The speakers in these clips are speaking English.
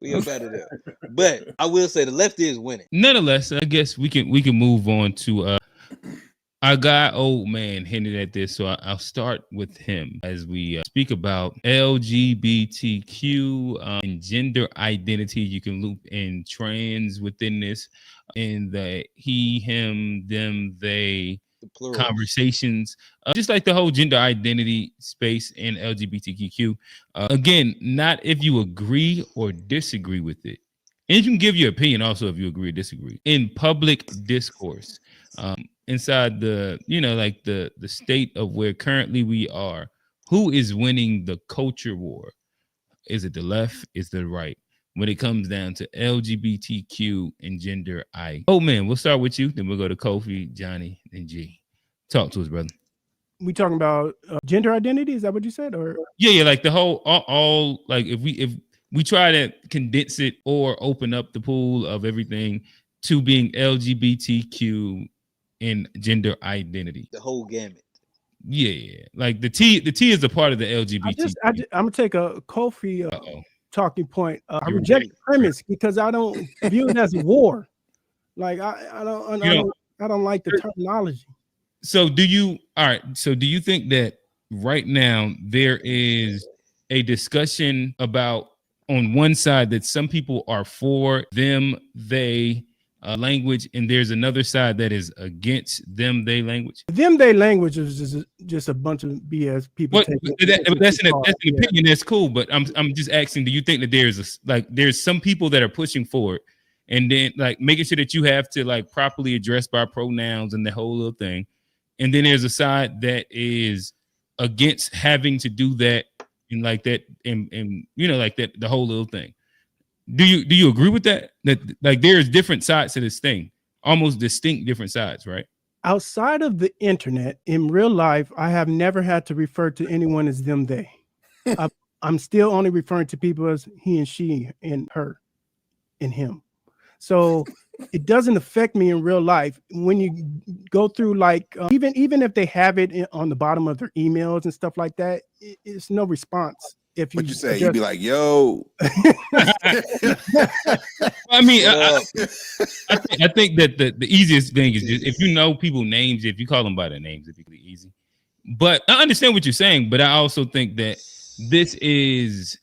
We up out of there. But I will say the left is winning. Nonetheless, I guess we can move on to our guy, old man, hinted at this, so I'll start with him as we speak about LGBTQ and gender identity. You can loop in trans within this, in the he, him, them, they conversations, just like the whole gender identity space in LGBTQ. Again, not if you agree or disagree with it. And you can give your opinion also if you agree or disagree in public discourse. Inside the, like the state of where currently we are, who is winning the culture war? Is it the left? Is it the right? When it comes down to LGBTQ and gender I. Oh man, we'll start with you. Then we'll go to Kofi, Johnny, and G. Talk to us, brother. We talking about gender identity? Is that what you said? Or yeah, like the whole all like if we try to condense it or open up the pool of everything to being LGBTQ in gender identity, the whole gamut. Yeah, like the T is a part of the LGBT. I'm gonna take a Kofi talking point. I reject the premise because I don't view it as a war. Like I don't like the terminology. So do you? All right. So do you think that right now there is a discussion about on one side that some people are for them, they language, and there's another side that is against them, they language? Them, they language is just a bunch of BS people. That's an opinion. That's cool, but I'm just asking, do you think that there's some people that are pushing for it, and then like making sure that you have to like properly address by pronouns and the whole little thing, and then there's a side that is against having to do that and like that and like that, the whole little thing? Do you agree with that? That like there's different sides to this thing, almost distinct different sides, right? Outside of the internet, in real life, I have never had to refer to anyone as them, they. I'm still only referring to people as he and she and her and him. So it doesn't affect me in real life. When you go through like, even if they have it on the bottom of their emails and stuff like that, it's no response. If you say, you'd be like, yo. I mean, I think that the easiest thing is just, if you know people's names, if you call them by their names, it's really easy. But I understand what you're saying, but I also think that this is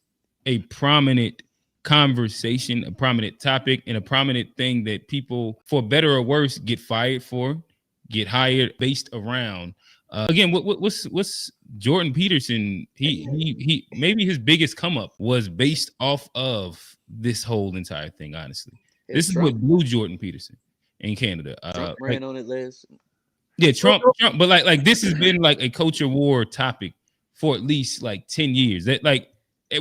a prominent conversation, a prominent topic, and a prominent thing that people, for better or worse, get fired for, get hired based around. Again, what's Jordan Peterson? He maybe his biggest come up was based off of this whole entire thing. Honestly, this is what blew Jordan Peterson in Canada. Trump ran on it last. Yeah, Trump, but like this has been like a culture war topic for at least like 10 years. That like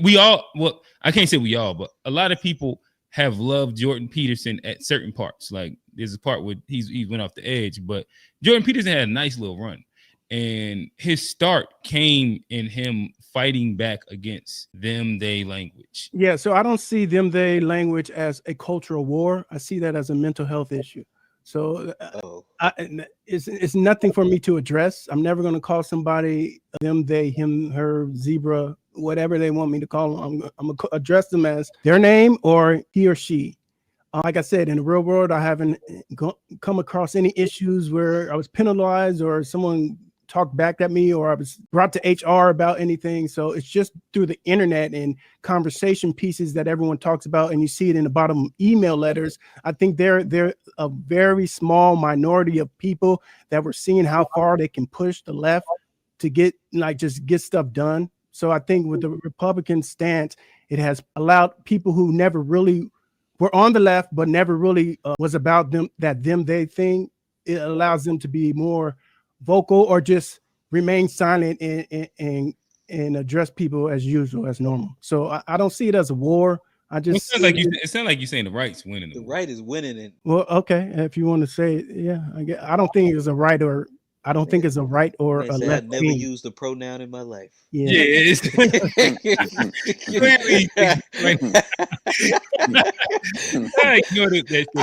we all, well, I can't say we all, but a lot of people have loved Jordan Peterson at certain parts. Like there's a part where he went off the edge, but Jordan Peterson had a nice little run. And his start came in him fighting back against them, they language. Yeah, so I don't see them, they language as a cultural war. I see that as a mental health issue. So it's nothing for me to address. I'm never going to call somebody them, they, him, her, zebra, whatever they want me to call them. I'm going to address them as their name or he or she. Like I said, in the real world, I haven't come across any issues where I was penalized or someone talked back at me or I was brought to HR about anything. So it's just through the internet and conversation pieces that everyone talks about, and you see it in the bottom email letters. I think they're a very small minority of people that were seeing how far they can push the left to get stuff done. So I think with the Republican stance, it has allowed people who never really were on the left but never really was about them, they thing. It allows them to be more vocal or just remain silent and address people as usual, as normal. So I don't see it as a war. It sounds like you're saying the right's winning. The right is winning it. Well, okay, if you want to say it, yeah. I don't think it's a right or a left. I've never used a pronoun in my life. Yeah. I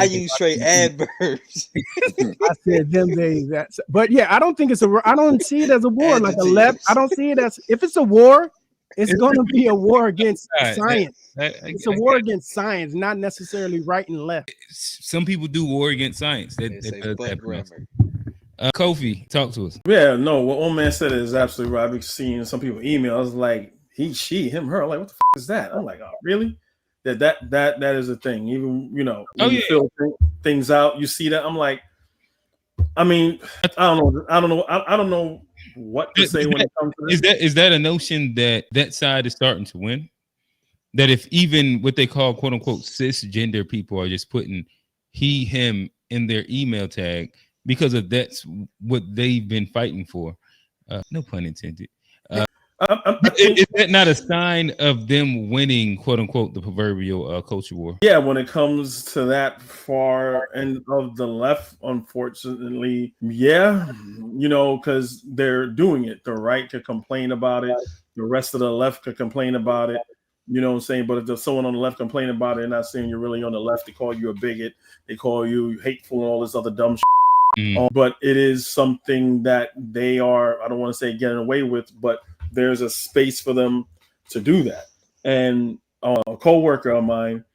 use straight adverbs. I said them, they, that. But yeah, I don't think I don't see it as a war. Like a left, I don't see it as, if it's a war, It's going to be a war against science. It's a war against science, not necessarily right and left. Some people do war against science. Kofi, talk to us. Yeah, no, what old man said is absolutely right. I've been seeing some people emails like he, she, him, her. I'm like, what the is that? I'm like, oh, really? That is a thing. Even you feel things out, you see that. I'm like, I mean, I don't know what to say when it comes to this. Is that a notion that side is starting to win? That if even what they call quote unquote cisgender people are just putting he, him in their email tag because of that's what they've been fighting for. No pun intended. Is that not a sign of them winning, quote unquote, the proverbial culture war? Yeah, when it comes to that far end of the left, unfortunately, yeah, because they're doing it. The right could complain about it. The rest of the left could complain about it. You know what I'm saying? But if there's someone on the left complaining about it, they're not saying you're really on the left. They call you a bigot. They call you hateful and all this other dumb shit. But it is something that they are, I don't want to say getting away with, but there's a space for them to do that. And a co-worker of mine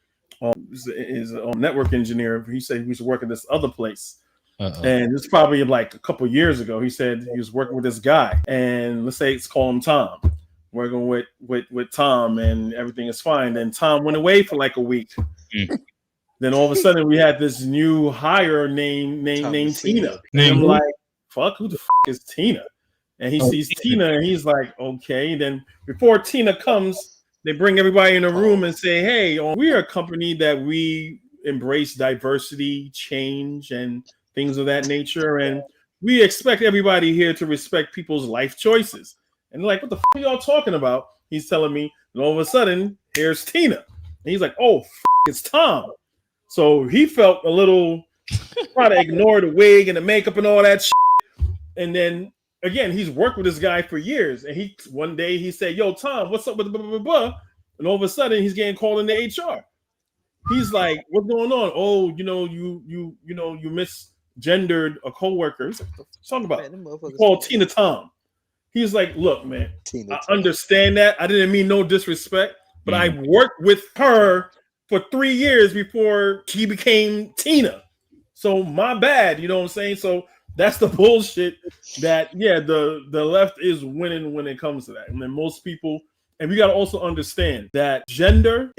is a network engineer. He said he used to work at this other place. And it's probably like a couple years ago. He said he was working with this guy. And let's say it's call him Tom. Working with Tom and everything is fine. Then Tom went away for like a week. Then all of a sudden we had this new hire named Tina. And I'm like, fuck, who the fuck is Tina? And he sees Tina and he's like, okay. Then before Tina comes, they bring everybody in a room and say, hey, we are a company that we embrace diversity, change, and things of that nature. And we expect everybody here to respect people's life choices. And like, what the fuck are y'all talking about? He's telling me, and all of a sudden, here's Tina. And he's like, oh, it's Tom. So he felt a little trying to ignore the wig and the makeup and all that shit. And then again, he's worked with this guy for years. And one day he said, yo, Tom, what's up with blah, blah, blah, blah? And all of a sudden he's getting called into HR. He's like, what's going on? Oh, you misgendered a coworker. He's like, what are you talking about? You called Tina Tom. He's like, look, man, I understand that. I didn't mean no disrespect, but I worked with her for 3 years before she became Tina. So my bad, you know what I'm saying? So that's the bullshit that, the left is winning when it comes to that. And then most people, and we got to also understand that gender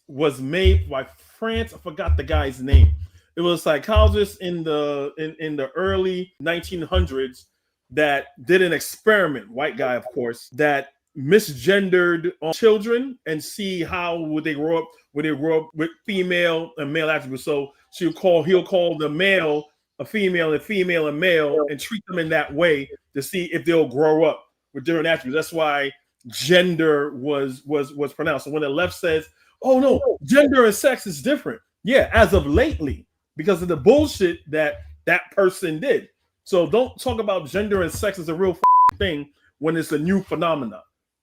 was made by France. I forgot the guy's name. It was a psychologist in the early 1900s that did an experiment, white guy, of course, that misgendered children and see how would they grow up with female and male attributes. So he'll call the male a female and female a male and treat them in that way to see if they'll grow up with different attributes. That's why gender was pronounced. So when the left says, oh no, gender and sex is different. Yeah, as of lately, because of the bullshit that person did. So don't talk about gender and sex as a real thing when it's a new phenomenon.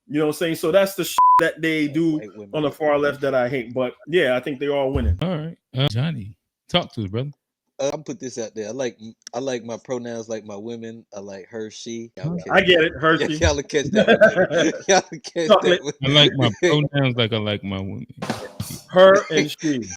You know what I'm saying? So that's the that they do on the far left that I hate. But yeah, I think they're all winning. All right, Johnny, talk to us, brother. I'll put this out there. I like my pronouns like my women. I like her, she. I get it, her, she. Y'all catch that. Y'all catch that. I like my pronouns like I like my women. Her and she.